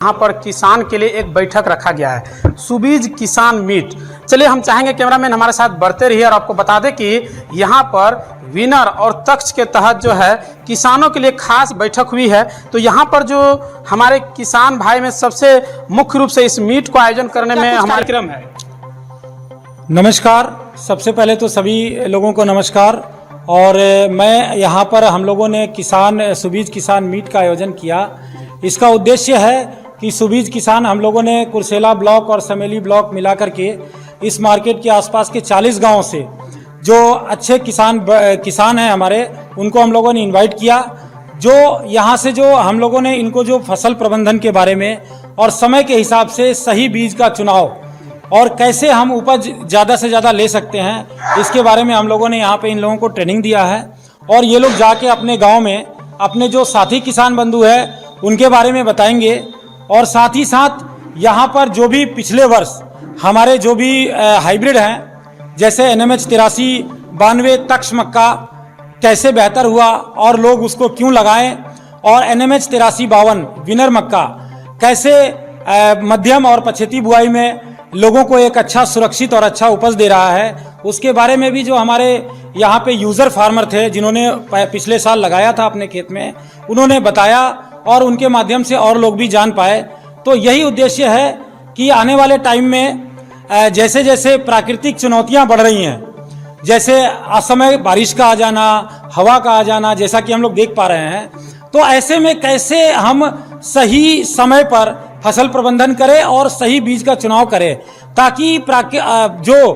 यहाँ पर किसान के लिए एक बैठक रखा गया है, सुबीज किसान मीट। चलिए हम चाहेंगे कैमरामैन हमारे साथ बढ़ते रहिए और आपको बता दें कि यहाँ पर विनर और तख्त के तहत जो है किसानों के लिए खास बैठक हुई है। तो यहाँ पर जो हमारे किसान भाई में सबसे मुख्य रूप से इस मीट को आयोजन करने में हमारा कार्यक्रम है। नमस्कार, सबसे पहले तो सभी लोगों को नमस्कार। और मैं यहाँ पर हम लोगों ने सुबीज किसान मीट का आयोजन किया। इसका उद्देश्य है कि सुबीज किसान हम लोगों ने कुर्सेला ब्लॉक और समेली ब्लॉक मिला करके इस मार्केट के आसपास के 40 गांव से जो अच्छे किसान हैं हमारे, उनको हम लोगों ने इनवाइट किया। जो यहाँ से जो हम लोगों ने इनको जो फसल प्रबंधन के बारे में और समय के हिसाब से सही बीज का चुनाव और कैसे हम उपज ज़्यादा से ज़्यादा ले सकते हैं, इसके बारे में हम लोगों ने यहाँ पे इन लोगों को ट्रेनिंग दिया है। और ये लोग जाके अपने गाँव में अपने जो साथी किसान बंधु है उनके बारे में बताएंगे। और साथ ही साथ यहाँ पर जो भी पिछले वर्ष हमारे जो भी हाइब्रिड हैं, जैसे NMH 8392 तक्ष मक्का कैसे बेहतर हुआ और लोग उसको क्यों लगाएं, और NMH 8352 विनर मक्का कैसे मध्यम और पछेती बुआई में लोगों को एक अच्छा सुरक्षित और अच्छा उपज दे रहा है, उसके बारे में भी जो हमारे यहाँ पे यूज़र फार्मर थे जिन्होंने पिछले साल लगाया था अपने खेत में, उन्होंने बताया और उनके माध्यम से और लोग भी जान पाए। तो यही उद्देश्य है कि आने वाले टाइम में जैसे जैसे प्राकृतिक चुनौतियां बढ़ रही हैं, जैसे असमय बारिश का आ जाना, हवा का आ जाना, जैसा कि हम लोग देख पा रहे हैं, तो ऐसे में कैसे हम सही समय पर फसल प्रबंधन करें और सही बीज का चुनाव करें, ताकि जो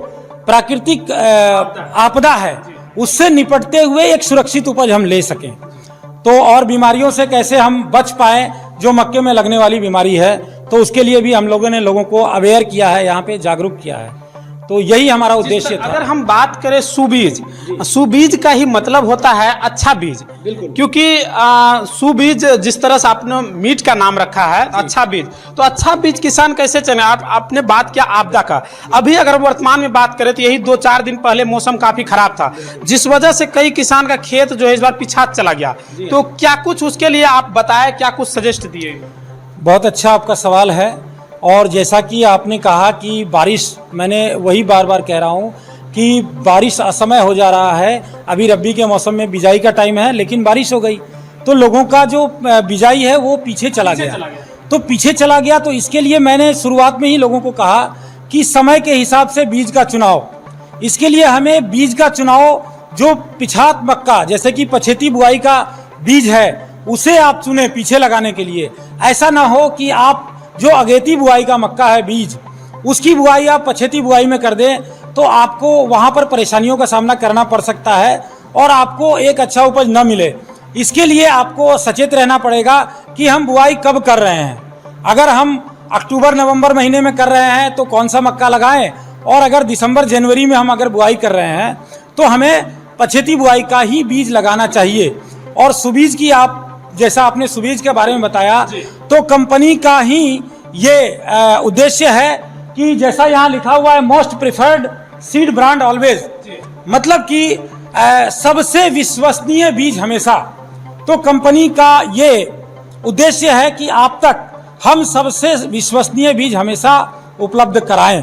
प्राकृतिक आपदा है उससे निपटते हुए एक सुरक्षित उपज हम ले सकें। तो और बीमारियों से कैसे हम बच पाएं जो मक्के में लगने वाली बीमारी है, तो उसके लिए भी हम लोगों ने लोगों को अवेयर किया है, यहाँ पे जागरूक किया है। तो यही हमारा उद्देश्य था। अगर हम बात करें सुबीज का ही मतलब होता है अच्छा बीज, क्योंकि सुबीज जिस तरह से आपने मीट का नाम रखा है अच्छा बीज, तो अच्छा बीज किसान कैसे चले। आपने बात किया आपदा का, अभी अगर वर्तमान में बात करें तो यही 2-4 दिन पहले मौसम काफी खराब था, जिस वजह से कई किसान का खेत जो है इस बार पिछात चला गया। तो क्या कुछ उसके लिए आप बताएं, क्या कुछ सजेस्ट दिए। बहुत अच्छा आपका सवाल है। और जैसा कि आपने कहा कि बारिश, मैंने वही बार बार कह रहा हूँ कि बारिश असमय हो जा रहा है। अभी रब्बी के मौसम में बिजाई का टाइम है, लेकिन बारिश हो गई तो लोगों का जो बिजाई है वो पीछे चला गया। तो पीछे चला गया, तो इसके लिए मैंने शुरुआत में ही लोगों को कहा कि समय के हिसाब से बीज का चुनाव, इसके लिए हमें बीज का चुनाव जो पिछात मक्का जैसे कि पछेती बुआई का बीज है उसे आप चुने पीछे लगाने के लिए। ऐसा ना हो कि आप जो अगेती बुआई का मक्का है बीज, उसकी बुआई आप पछेती बुआई में कर दें, तो आपको वहाँ पर परेशानियों का सामना करना पड़ सकता है और आपको एक अच्छा उपज न मिले। इसके लिए आपको सचेत रहना पड़ेगा कि हम बुआई कब कर रहे हैं। अगर हम अक्टूबर-नवंबर महीने में कर रहे हैं तो कौन सा मक्का लगाएं, और अगर दिसंबर-जनवरी में हम अगर बुआई कर रहे हैं तो हमें पछेती बुआई का ही बीज लगाना चाहिए। और सुबीज की आप जैसा आपने सुबीज के बारे में बताया, तो कंपनी का ही ये उद्देश्य है कि जैसा यहाँ लिखा हुआ है most preferred seed brand always, मतलब कि सबसे विश्वसनीय बीज हमेशा। तो कंपनी का ये उद्देश्य है कि आप तक हम सबसे विश्वसनीय बीज हमेशा उपलब्ध कराएं।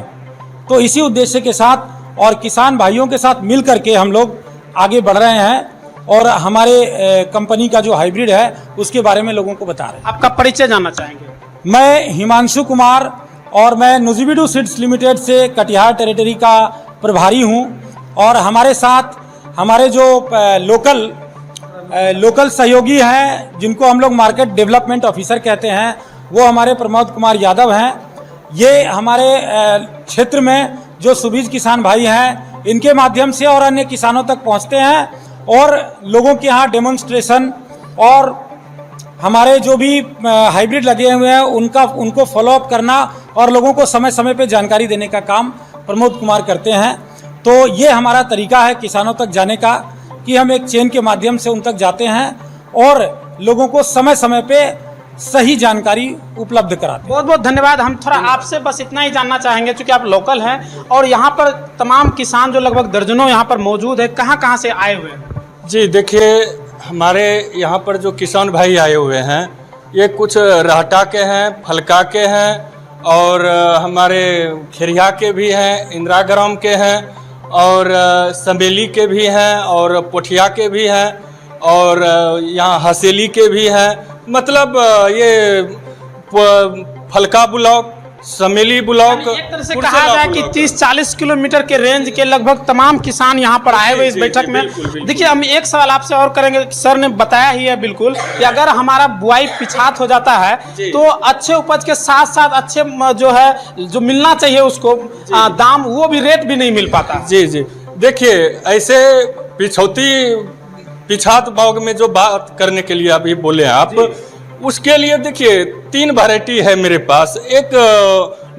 तो इसी उद्देश्य के साथ और किसान भाइयों के साथ मिल करके हम लोग आगे बढ़ रहे हैं और हमारे कंपनी का जो हाइब्रिड है उसके बारे में लोगों को बता रहे हैं। आपका परिचय जानना चाहेंगे। मैं हिमांशु कुमार और मैं नुजिबिडू सीड्स लिमिटेड से कटिहार टेरिटरी का प्रभारी हूं। और हमारे साथ हमारे जो लोकल सहयोगी हैं जिनको हम लोग मार्केट डेवलपमेंट ऑफिसर कहते हैं, वो हमारे प्रमोद कुमार यादव हैं। ये हमारे क्षेत्र में जो सुबीज किसान भाई हैं इनके माध्यम से और अन्य किसानों तक पहुँचते हैं और लोगों के यहाँ डेमोन्स्ट्रेशन और हमारे जो भी हाइब्रिड लगे हुए हैं उनको फॉलोअप करना और लोगों को समय समय पे जानकारी देने का काम प्रमोद कुमार करते हैं। तो ये हमारा तरीका है किसानों तक जाने का कि हम एक चेन के माध्यम से उन तक जाते हैं और लोगों को समय समय पे सही जानकारी उपलब्ध कराते हैं। बहुत बहुत धन्यवाद। हम थोड़ा आपसे बस इतना ही जानना चाहेंगे, क्योंकि आप लोकल हैं और यहाँ पर तमाम किसान जो लगभग दर्जनों यहाँ पर मौजूद है, कहाँ से आए हुए हैं। जी देखिए, हमारे यहाँ पर जो किसान भाई आए हुए हैं ये कुछ रहटा के हैं, फलका के हैं और हमारे खेरिया के भी हैं, इंदिरा ग्राम के हैं और समेली के भी हैं और पोठिया के भी हैं और यहाँ हसेली के भी हैं। मतलब ये फलका ब्लॉक, समेली ब्लॉक, एक तरह से कहा जाए कि 30-40 किलोमीटर के रेंज के लगभग तमाम किसान यहाँ पर आए हुए इस बैठक में। देखिए, हम एक सवाल आपसे और करेंगे। सर ने बताया ही है बिल्कुल कि अगर हमारा बुआई पिछात हो जाता है तो अच्छे उपज के साथ साथ अच्छे जो है जो मिलना चाहिए उसको दाम, वो भी रेट भी नहीं मिल पाता। जी जी, देखिए ऐसे पिछात बाग में जो बात करने के लिए अभी बोले आप, उसके लिए देखिए 3 वैरायटी है मेरे पास। एक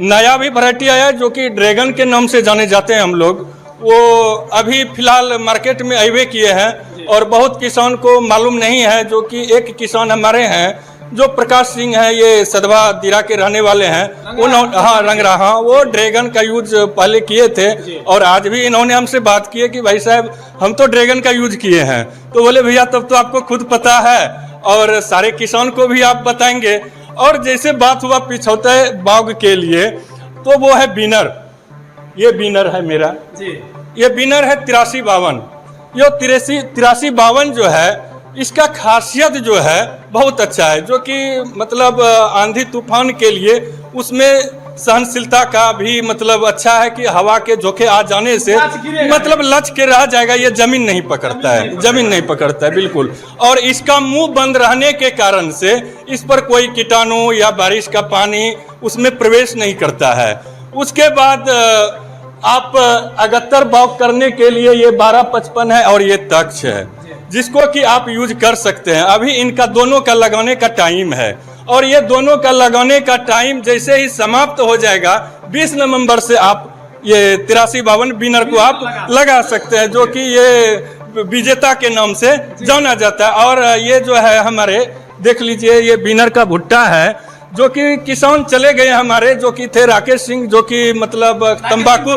नया भी वैरायटी आया जो कि ड्रैगन के नाम से जाने जाते हैं हम लोग, वो अभी फिलहाल मार्केट में अवे किए हैं और बहुत किसान को मालूम नहीं है। जो कि एक किसान हमारे हैं जो प्रकाश सिंह है, ये सदवा दिरा के रहने वाले हैं, उन्होंने रंगराहा वो ड्रैगन का यूज पहले किए थे और आज भी इन्होंने हमसे बात की है कि भाई साहब हम तो ड्रैगन का यूज किए हैं। तो बोले भैया तब तो आपको खुद पता है और सारे किसान को भी आप बताएंगे। और जैसे बात हुआ पिछौते बाग के लिए, तो वो है बिनर। ये बिनर है मेरा जी, ये बिनर है 8352। ये 8352 जो है, इसका खासियत जो है बहुत अच्छा है, जो कि मतलब आंधी तूफान के लिए उसमें सहनशीलता का भी मतलब अच्छा है कि हवा के झोंके आ जाने से मतलब लच के रह जाएगा, ये जमीन नहीं पकड़ता है, जमीन नहीं पकड़ता है बिल्कुल। और इसका मुंह बंद रहने के कारण से इस पर कोई कीटाणु या बारिश का पानी उसमें प्रवेश नहीं करता है। उसके बाद आप अगत्तर बाग करने के लिए ये 1255 है और ये तक्ष है, जिसको कि आप यूज कर सकते हैं। अभी इनका दोनों का लगाने का टाइम है और ये दोनों का लगाने का टाइम जैसे ही समाप्त हो जाएगा 20 नवंबर से आप ये 8352 बिनर को आप लगा सकते हैं, जो कि ये विजेता के नाम से जाना जाता है। और ये जो है हमारे देख लीजिए, ये बिनर का भुट्टा है जो कि किसान चले गए हमारे, जो कि थे राकेश सिंह, जो कि मतलब तंबाकू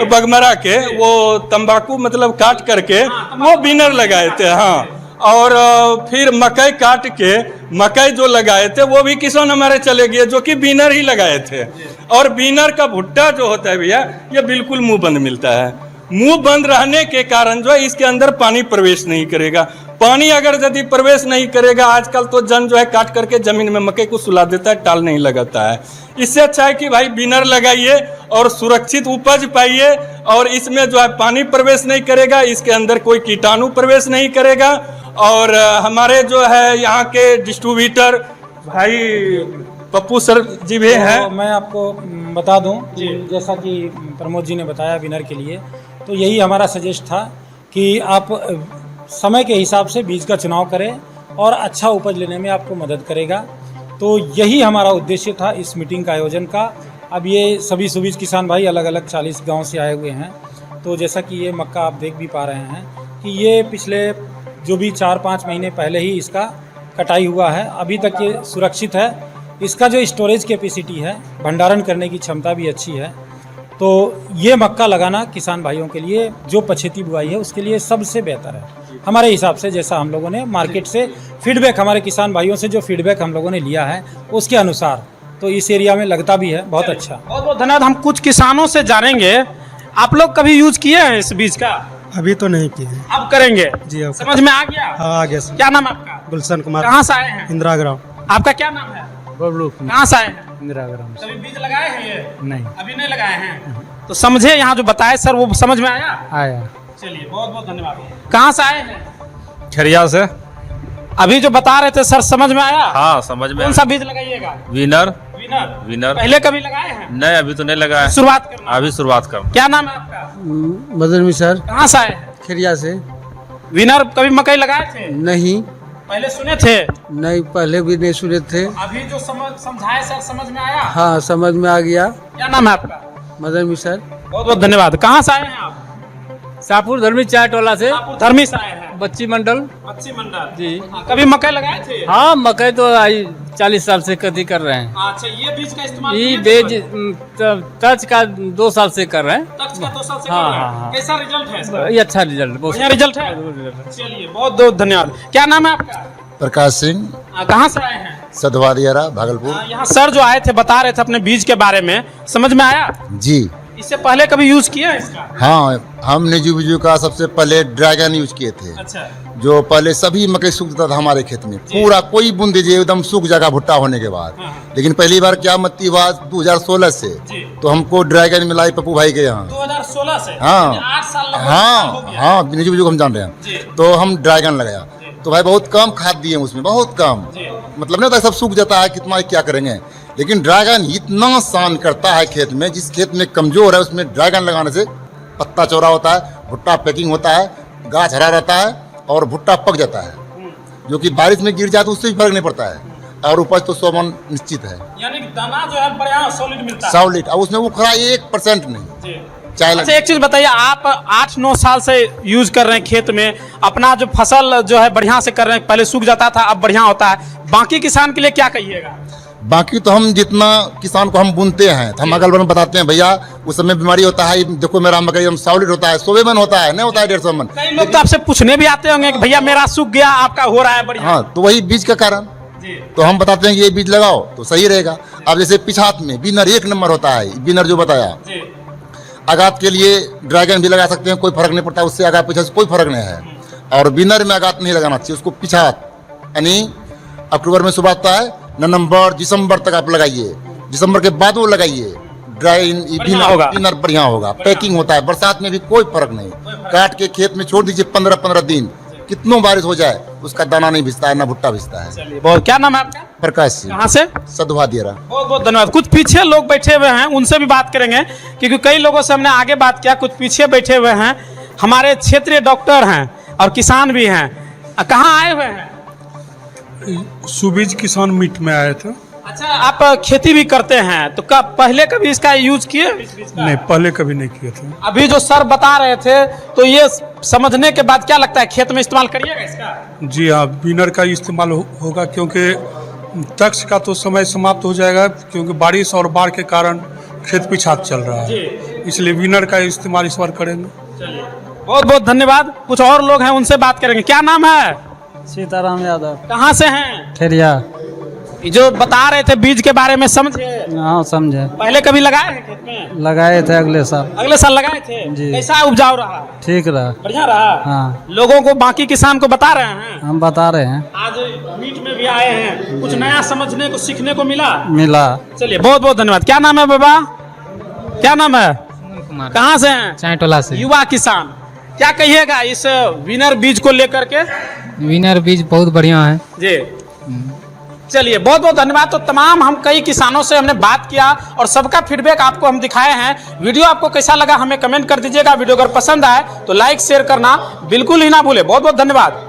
बगमरा के वो तंबाकू मतलब काट करके वो बिनर लगाए थे। हाँ, और फिर मकई काट के मकई जो लगाए थे वो भी किसान हमारे चले गए, जो कि बिनर ही लगाए थे। और बिनर का भुट्टा जो होता है भैया, ये बिल्कुल मुंह बंद मिलता है। मुंह बंद रहने के कारण जो है इसके अंदर पानी प्रवेश नहीं करेगा। पानी अगर यदि प्रवेश नहीं करेगा, आजकल तो जन जो है काट करके जमीन में मकई को सुला देता है, टाल नहीं लगाता है। इससे अच्छा है कि भाई बिनर लगाइए और सुरक्षित उपज पाइए। और इसमें जो है पानी प्रवेश नहीं करेगा, इसके अंदर कोई कीटाणु प्रवेश नहीं करेगा। और हमारे जो है यहाँ के डिस्ट्रीब्यूटर भाई पप्पू सर जी भी हैं। तो मैं आपको बता दूं, जैसा कि प्रमोद जी ने बताया बिनर के लिए, तो यही हमारा सजेस्ट था कि आप समय के हिसाब से बीज का चुनाव करें और अच्छा उपज लेने में आपको मदद करेगा। तो यही हमारा उद्देश्य था इस मीटिंग का आयोजन का। अब ये सभी सुबीज किसान भाई अलग अलग 40 गांव से आए हुए हैं। तो जैसा कि ये मक्का आप देख भी पा रहे हैं कि ये पिछले जो भी 4-5 महीने पहले ही इसका कटाई हुआ है, अभी तक ये सुरक्षित है। इसका जो स्टोरेज कैपेसिटी है, भंडारण करने की क्षमता भी अच्छी है। तो ये मक्का लगाना किसान भाइयों के लिए जो पछेती बुआई है उसके लिए सबसे बेहतर है हमारे हिसाब से। जैसा हम लोगों ने मार्केट से फीडबैक, हमारे किसान भाइयों से जो फीडबैक हम लोगों ने लिया है उसके अनुसार तो इस एरिया में लगता भी है बहुत अच्छा। बहुत बहुत धन्यवाद। हम कुछ किसानों से जानेंगे, आप लोग कभी यूज किए हैं इस बीज का? अभी तो नहीं किए। अब करेंगे जी, अब समझ में आ गया? हाँ, आ गया सर। क्या नाम है आपका? गुलशन कुमार। कहाँ से आए हैं? इंदिरा ग्राम। आपका क्या नाम है? बबलू। कहाँ से आए हैं? इंदिरा ग्राम। कभी बीज लगाए हैं ये? नहीं। अभी नहीं लगाए हैं। तो समझे, यहाँ जो बताए सर वो समझ में आया? आया। चलिए, बहुत बहुत धन्यवाद। कहाँ से आए हैं? खरिया से। अभी जो बता रहे थे सर, समझ में आया? हाँ, समझ में। कौन सा बीज लगाइएगा? विनर। विनर पहले कभी लगाए हैं? नहीं, अभी तो नहीं लगाया। शुरुआत करना। अभी शुरुआत करना। क्या नाम है आपका? मदन मिसर। कहाँ से आए हैं? खरिया से। विनर कभी मकई लगाए थे? नहीं। पहले सुने थे? नहीं, पहले भी नहीं सुने थे। अभी जो समझाए सर, समझ में आया? हाँ, समझ में आ गया। क्या नाम है आपका? मदन मिसर। बहुत बहुत धन्यवाद। कहाँ से आए हैं आप? शाहपुर धर्मी चाय टोला से। धर्मी से आए हैं। बच्ची मंडल। बच्ची मंडल जी। कभी मकई लगाए थे? हाँ, मकई तो 40 साल से खेती कर रहे हैं। अच्छा, ये बीज का इस्तेमाल ये किए थे? बीज तज का 2 साल से कर रहे हैं। तक्ष का 2 साल से हाँ, कर रहे हैं। हाँ। कैसा रिजल्ट है इसका? ये अच्छा रिजल्ट, बहुत बढ़िया रिजल्ट है। चलिए, बहुत बहुत धन्यवाद। क्या नाम है आपका? प्रकाश सिंह। कहाँ से आए हैं? सधवा दियारा भागलपुर। यहाँ सर जो आए थे बता रहे थे अपने बीज के बारे में, समझ में आया? जी इससे पहले कभी यूज किया है इसका? हाँ, हम निजू बिजू का सबसे पहले ड्रैगन यूज किए थे। अच्छा। जो पहले सभी मकई सूख जाता था हमारे खेत में, पूरा कोई बूंद दीजिए एकदम सूख जाएगा भुट्टा होने के बाद। लेकिन पहली बार क्या मत्ती हुआ 2016 से, तो हमको ड्रैगन मिलाई पप्पू भाई के यहाँ। 2016 से? हाँ। यानी 8 साल लगभग हाँ हो गया। हाँ, निजू बिजू को हम जान रहे हैं। तो हम ड्रैगन लगाया, तो भाई बहुत कम खाद दिए उसमें, बहुत कम। मतलब नहीं होता सब सूख जाता है, कितना क्या करेंगे। लेकिन ड्रैगन इतना शान करता है खेत में, जिस खेत में कमजोर है उसमें ड्रैगन लगाने से पत्ता चौड़ा होता है, भुट्टा पैकिंग होता है, गाछ हरा रहता है और भुट्टा पक जाता है। जो कि बारिश में गिर जाए तो उससे भी फर्क नहीं पड़ता है, और उपज तो 100 मन निश्चित है। यानी कि दाना जो है बढ़िया सॉलिड मिलता है। सॉलिड, और उसमें उखड़ा 1% नहीं। चाहे अच्छा, एक चीज बताइए, आप 8-9 साल से यूज कर रहे हैं खेत में, अपना जो फसल जो है बढ़िया से कर रहे हैं, पहले सूख जाता था अब बढ़िया होता है, बाकी किसान के लिए क्या कहिएगा? बाकी तो हम जितना किसान को हम बुनते हैं तो हम अगल बगल में बताते हैं, भैया उस समय बीमारी होता है, देखो मेरा मकई एकदम सॉलिड होता है, 100 मन होता है, नहीं होता है 150 मन। कई लोग तो आपसे पूछने भी आते होंगे कि भैया मेरा सूख गया, आपका हो रहा है बढ़िया। हाँ, तो वही बीज का कारण। तो हम बताते हैं कि ये बीज लगाओ तो सही रहेगा। अब जैसे पिछात में बिनर 1 नंबर होता है, बिनर जो बताया, आगात के लिए ड्रैगन भी लगा सकते हैं, कोई फर्क नहीं पड़ता, उससे आगात पीछे से कोई फर्क नहीं है। और बिनर में आगात नहीं लगाना चाहिए, उसको पिछात यानी अक्टूबर में सुबह आता है, नवंबर दिसंबर तक आप लगाइए, दिसंबर के बाद वो लगाइए, बिनर बढ़िया होगा, पैकिंग होता है, बरसात में भी कोई फर्क नहीं। काट के खेत में छोड़ दीजिए 15-15 दिन, कितनों बारिश हो जाए उसका दाना नहीं भिजता है, ना भुट्टा भिजता है। बहुत। क्या नाम है आपका? प्रकाश सिंह, कहाँ से? सधवा दियारा। बहुत बहुत धन्यवाद। कुछ पीछे लोग बैठे हुए हैं, उनसे भी बात करेंगे, क्योंकि कई लोगों से हमने आगे बात किया, कुछ पीछे बैठे हुए हैं, हमारे क्षेत्रीय डॉक्टर हैं और किसान भी हैं। कहाँ आए हुए हैं? सुबीज किसान मीट में आए थे। अच्छा, आप खेती भी करते हैं, तो कब पहले कभी इसका यूज किए? नहीं, पहले कभी नहीं किए थे। अभी जो सर बता रहे थे, तो ये समझने के बाद क्या लगता है, खेत में इस्तेमाल करिएगा इसका? जी हाँ, बिनर का इस्तेमाल होगा, क्योंकि तक्ष का तो समय समाप्त हो जाएगा, क्योंकि बारिश और बाढ़ के कारण खेत पिछात चल रहा है, इसलिए बिनर का इस्तेमाल इस बार करेंगे। बहुत बहुत धन्यवाद। कुछ और लोग हैं, उनसे बात करेंगे। क्या नाम है? सीताराम यादव। कहाँ से हैं? ठेरिया। जो बता रहे थे बीज के बारे में, समझे? हाँ, समझे। पहले कभी लगाए हैं खेत में? लगाए थे अगले साल। अगले साल लगाए थे? जी। कैसा उपजाऊ रहा? ठीक रहा। बढ़िया रहा? हाँ। लोगों को, बाकी किसान को बता रहे हैं? हम बता रहे हैं। आज मीट में भी आए हैं, कुछ नया समझने को, सीखने को मिला। चलिए, बहुत बहुत धन्यवाद। क्या नाम है बाबा? क्या नाम है? कहाँ से हैं? चांटोला से। युवा किसान, क्या कहिएगा इस विनर बीज को लेकर के? विनर बीज बहुत बढ़िया है जी। चलिए, बहुत बहुत धन्यवाद। तो तमाम हम कई किसानों से हमने बात किया और सबका फीडबैक आपको हम दिखाए हैं। वीडियो आपको कैसा लगा हमें कमेंट कर दीजिएगा। वीडियो अगर पसंद आए तो लाइक शेयर करना बिल्कुल ही ना भूले। बहुत बहुत धन्यवाद।